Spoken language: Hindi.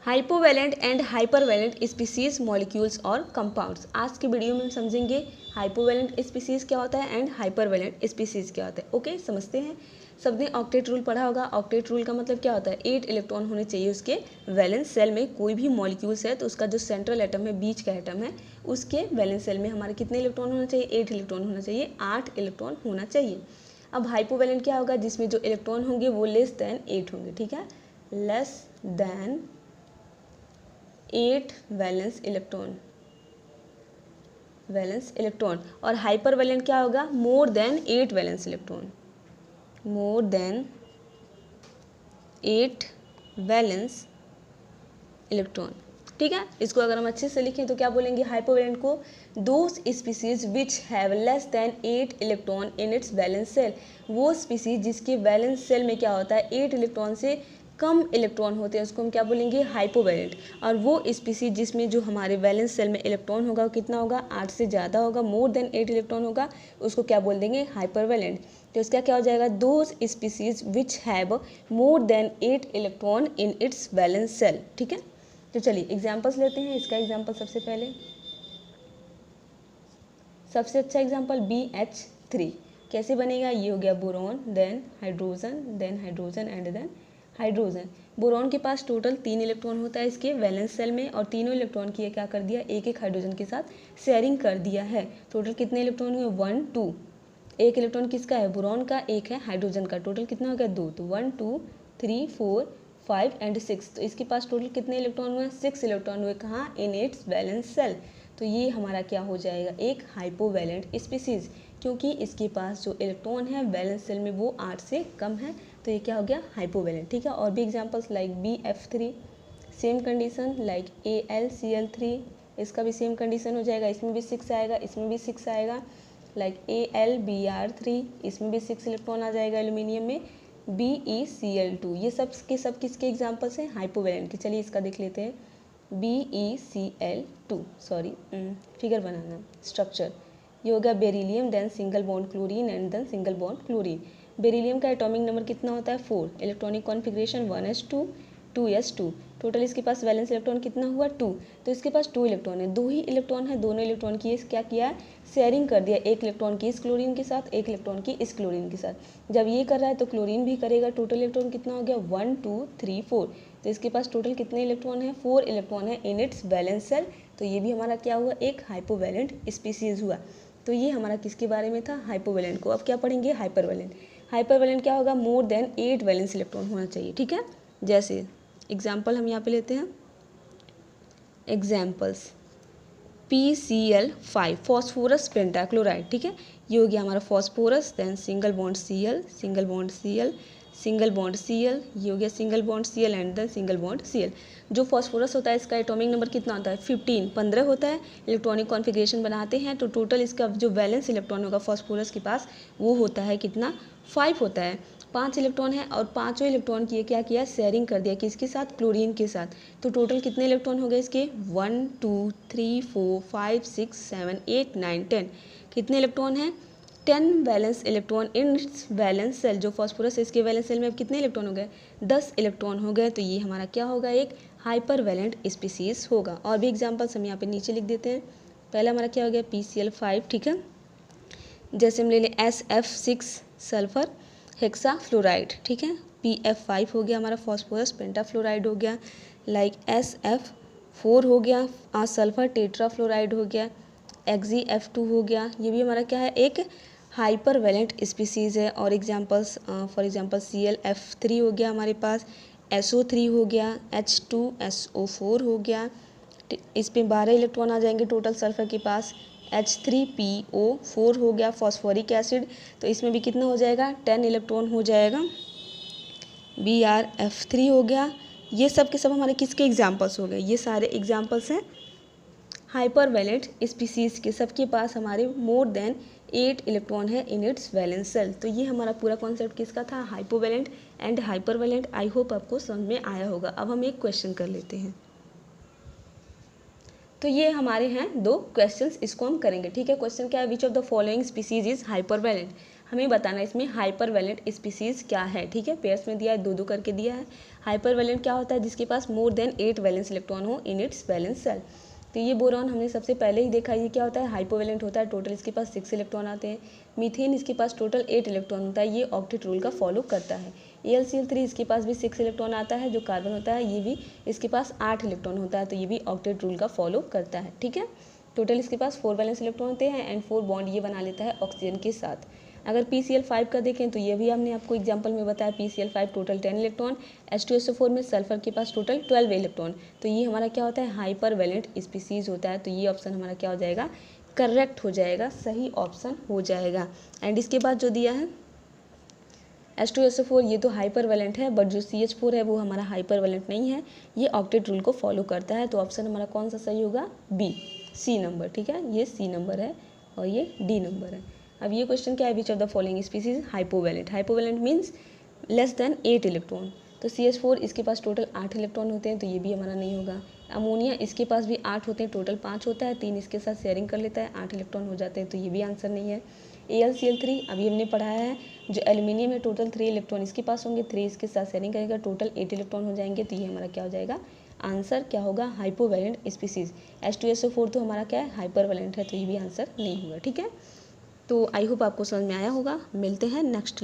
हाइपोवैलेंट एंड हाइपरवैलेंट स्पीसीज मॉलिक्यूल्स और कंपाउंड्स। आज की वीडियो में हम समझेंगे हाइपोवैलेंट स्पीसीज क्या होता है एंड हाइपरवैलेंट स्पीसीज क्या होता है। ओके, समझते हैं। सबने ऑक्टेट रूल पढ़ा होगा। ऑक्टेट रूल का मतलब क्या होता है, 8 इलेक्ट्रॉन होने चाहिए उसके वैलेंस सेल में। कोई भी मॉलिक्यूल्स है तो उसका जो सेंट्रल एटम है, बीच का एटम है, उसके वैलेंस सेल में हमारे कितने इलेक्ट्रॉन होना चाहिए, 8 इलेक्ट्रॉन होना चाहिए, 8 इलेक्ट्रॉन होना चाहिए। अब हाइपोवैलेंट क्या होगा, जिसमें जो इलेक्ट्रॉन होंगे वो लेस देन 8 होंगे। ठीक है, लेस देन 8 वैलेंस इलेक्ट्रॉन। और हाइपरवैलेंट क्या होगा, more than 8 valence electron, more than 8 valence electron. ठीक है, इसको अगर हम अच्छे से लिखें तो क्या बोलेंगे हाइपोवैलेंट को, those species which have less than 8 electron in its valence shell. वो स्पीसीज जिसके वैलेंस सेल में क्या होता है, 8 इलेक्ट्रॉन से कम इलेक्ट्रॉन होते हैं, उसको हम क्या बोलेंगे, हाइपोवैलेंट। और वो स्पीसीज जिसमें जो हमारे वैलेंस सेल में इलेक्ट्रॉन होगा वो कितना होगा, 8 से ज़्यादा होगा, मोर देन 8 इलेक्ट्रॉन होगा, उसको क्या बोल देंगे, हाइपरवैलेंट। तो इसका क्या हो जाएगा, those species which have more than 8 electron in its valence shell. ठीक है, तो चलिए एग्जाम्पल्स लेते हैं। इसका एग्जाम्पल सबसे पहले, सबसे अच्छा एग्जाम्पल BH3 कैसे बनेगा, ये हो गया boron, then hydrogen and then hydrogen. Boron के पास टोटल 3 इलेक्ट्रॉन होता है इसके वैलेंस सेल में, और तीनों इलेक्ट्रॉन की क्या कर दिया, एक एक हाइड्रोजन के साथ शेयरिंग कर दिया है। टोटल कितने इलेक्ट्रॉन हुए, 1 2। एक इलेक्ट्रॉन किसका है, बोरॉन का, एक है हाइड्रोजन का। टोटल कितना हो गया, 2। तो 1 2 3 4 5 एंड 6। तो इसके पास टोटल कितने इलेक्ट्रॉन हुए, 6 इलेक्ट्रॉन हुए। कहाँ, इन इट्स वैलेंस सेल। तो ये हमारा क्या हो जाएगा, एक हाइपोवैलेंट स्पीसीज, क्योंकि इसके पास जो इलेक्ट्रॉन है वैलेंस सेल में वो 8 से कम है, तो ये क्या हो गया, हाइपोवैलेंट। ठीक है, और भी examples like BF3, same condition like AlCl3, इसका भी सेम कंडीशन हो जाएगा, इसमें भी 6 आएगा, इसमें भी 6 आएगा। लाइक AlBr3, इसमें भी 6 इलेक्ट्रॉन आ जाएगा एल्यूमिनियम में। BeCl2, ये सब के सब किसके एग्जाम्पल्स हैं, हाइपोवैलेंट के। चलिए इसका देख लेते हैं, BeCl2, सॉरी फिगर बनाना, स्ट्रक्चर। ये हो गया beryllium, then single bond chlorine and then single bond chlorine. Beryllium का एटॉमिक नंबर कितना होता है, 4। Electronic configuration 1s2 2s2। Total इसके पास वैलेंस इलेक्ट्रॉन कितना हुआ, 2। तो इसके पास 2 इलेक्ट्रॉन है, 2 ही इलेक्ट्रॉन है, दोनों इलेक्ट्रॉन की क्या किया है, शेयरिंग कर दिया, एक इलेक्ट्रॉन की इस क्लोरीन के साथ, एक इलेक्ट्रॉन की इस क्लोरीन के साथ। जब ये कर रहा है तो क्लोरीन भी करेगा। टोटल इलेक्ट्रॉन कितना हो गया, 1 2 3 4। तो इसके पास टोटल कितने इलेक्ट्रॉन है, 4 इलेक्ट्रॉन है इन इट्स वैलेंस सेल। तो ये भी हमारा क्या हुआ, एक हाइपोवैलेंट स्पीसीज हुआ। तो ये हमारा किसके बारे में था, हाइपोवैलेंट को। अब क्या पढ़ेंगे, हाइपरवैलेंट। हाइपरवैलेंट क्या होगा, मोर देन 8 वैलेंस इलेक्ट्रॉन होना चाहिए। ठीक है, जैसे एग्जाम्पल हम यहाँ पे लेते हैं, एग्जाम्पल्स PCl5, फॉस्फोरस पेंटाक्लोराइड। ठीक है, ये हो गया हमारा phosphorus, then single bond Cl, single bond Cl, single bond Cl, ये हो गया single bond Cl and then single bond Cl। जो फॉस्फोरस होता है इसका एटॉमिक नंबर कितना होता है, 15 होता है। इलेक्ट्रॉनिक कॉन्फिगरेशन बनाते हैं तो टोटल इसका जो वैलेंस इलेक्ट्रॉन होगा फॉस्फोरस के पास वो होता है कितना, 5 होता है। 5 इलेक्ट्रॉन है और पाँचों इलेक्ट्रॉन की क्या किया, शेयरिंग कर दिया, किसके साथ, क्लोरीन के साथ। तो टोटल कितने इलेक्ट्रॉन हो गए इसके, 1 2 3 4 5 6 7 8 9 10। कितने इलेक्ट्रॉन हैं, 10 valence electron in valence shell. जो फॉस्फोरस है इसके वैलेंस सेल में अब कितने इलेक्ट्रॉन हो गए, 10 इलेक्ट्रॉन हो गए। तो ये हमारा क्या होगा, एक हाइपरवैलेंट स्पीसीज होगा। और भी एग्जाम्पल्स हम यहाँ पे नीचे लिख देते हैं। पहला हमारा क्या हो गया, PCl5। ठीक है, जैसे हम ले लें SF6 सल्फर हेक्साफ्लोराइड। ठीक है, PF5 हो गया हमारा फॉस्फोरस पेंटाफ्लोराइड हो गया। लाइक SF4 हो गया सल्फर टेट्राफ्लोराइड हो गया। XeF2 हो गया, ये भी हमारा क्या है, एक हाइपरवैलेंट स्पीसीज़ है। और एग्जांपल्स फॉर एग्जांपल ClF3 हो गया हमारे पास, SO3 हो गया, H2SO4 हो गया। इस पे 12 इलेक्ट्रॉन आ जाएंगे टोटल सल्फर के पास। H3PO4 हो गया फॉस्फोरिक एसिड, तो इसमें भी कितना हो जाएगा, 10 इलेक्ट्रॉन हो जाएगा। BrF3 हो गया। ये सब के सब हमारे किसके एग्जाम्पल्स हो गए, ये सारे एग्जाम्पल्स हैं हाइपरवैलेंट स्पीसीज़ के। सबके पास हमारे मोर देन 8 इलेक्ट्रॉन है इन इट्स वैलेंस सेल। तो ये हमारा पूरा कॉन्सेप्ट किसका था, हाइपोवैलेंट एंड हाइपरवैलेंट। आई होप आपको समझ में आया होगा। अब हम एक क्वेश्चन कर लेते हैं। तो ये हमारे हैं 2 क्वेश्चंस, इसको हम करेंगे। ठीक है, क्वेश्चन क्या है, which of the following species is hypervalent. हमें बताना है इसमें हाइपरवैलेंट स्पीसीज क्या है। ठीक है, पेयर्स में दिया है, 2 करके दिया है। हाइपर वैलेंट क्या होता है? जिसके पास मोर देन 8 वैलेंस इलेक्ट्रॉन हो इन इट्स वैलेंस शेल। तो ये बोरॉन हमने सबसे पहले ही देखा, ये क्या होता है? हाइपोवैलेंट होता है, टोटल इसके पास 6 इलेक्ट्रॉन आते हैं। मीथेन इसके पास टोटल 8 इलेक्ट्रॉन होता है, ये ऑक्टेट रूल का फॉलो करता है। AlCl3 इसके पास भी 6 इलेक्ट्रॉन आता है, जो कार्बन होता है, ये भी इसके पास 8 इलेक्ट्रॉन होता है, तो ये भी ऑक्टेट रूल का फॉलो करता है। ठीक है, टोटल इसके पास 4 वैलेंस इलेक्ट्रॉन होते हैं एंड 4 बॉन्ड ये बना लेता है ऑक्सीजन के साथ। अगर PCl5 का देखें तो ये भी हमने आपको एग्जांपल में बताया, PCl5 टोटल 10 इलेक्ट्रॉन, H2SO4 में सल्फर के पास टोटल 12 इलेक्ट्रॉन। तो ये हमारा क्या होता है? हाइपर वैलेंट स्पीसीज होता है। तो ये ऑप्शन हमारा क्या हो जाएगा? करेक्ट हो जाएगा, सही ऑप्शन हो जाएगा। एंड इसके बाद जो दिया है H2SO4, ये तो हाइपर वैलेंट है, बट जो CH4 है वो हमारा हाइपर वैलेंट नहीं है, ये ऑक्टेट रूल को फॉलो करता है। तो ऑप्शन हमारा कौन सा सही होगा? B, C number. ठीक है, ये सी नंबर है और ये डी नंबर है। अब ये क्वेश्चन क्या है? Which of the following species hypovalent? Hypovalent means less than 8 electron. तो CH4 इसके पास टोटल 8 इलेक्ट्रॉन होते हैं, तो ये भी हमारा नहीं होगा। अमोनिया इसके पास भी 8 होते हैं, टोटल 5 होता है, 3 इसके साथ शेयरिंग कर लेता है, 8 इलेक्ट्रॉन हो जाते हैं, तो ये भी आंसर नहीं है। AlCl3 अभी हमने पढ़ाया है, जो एल्यूमिनियम है टोटल 3 इलेक्ट्रॉन इसके पास होंगे, 3 इसके साथ शेयरिंग करेगा, टोटल 8 इलेक्ट्रॉन हो जाएंगे, तो ये हमारा क्या हो जाएगा? आंसर क्या होगा? हाइपोवैलेंट स्पीसीज। H2SO4 तो हमारा क्या है? हाइपर वैलेंट है, तो ये भी आंसर नहीं होगा। ठीक है, तो आई होप आपको समझ में आया होगा। मिलते हैं नेक्स्ट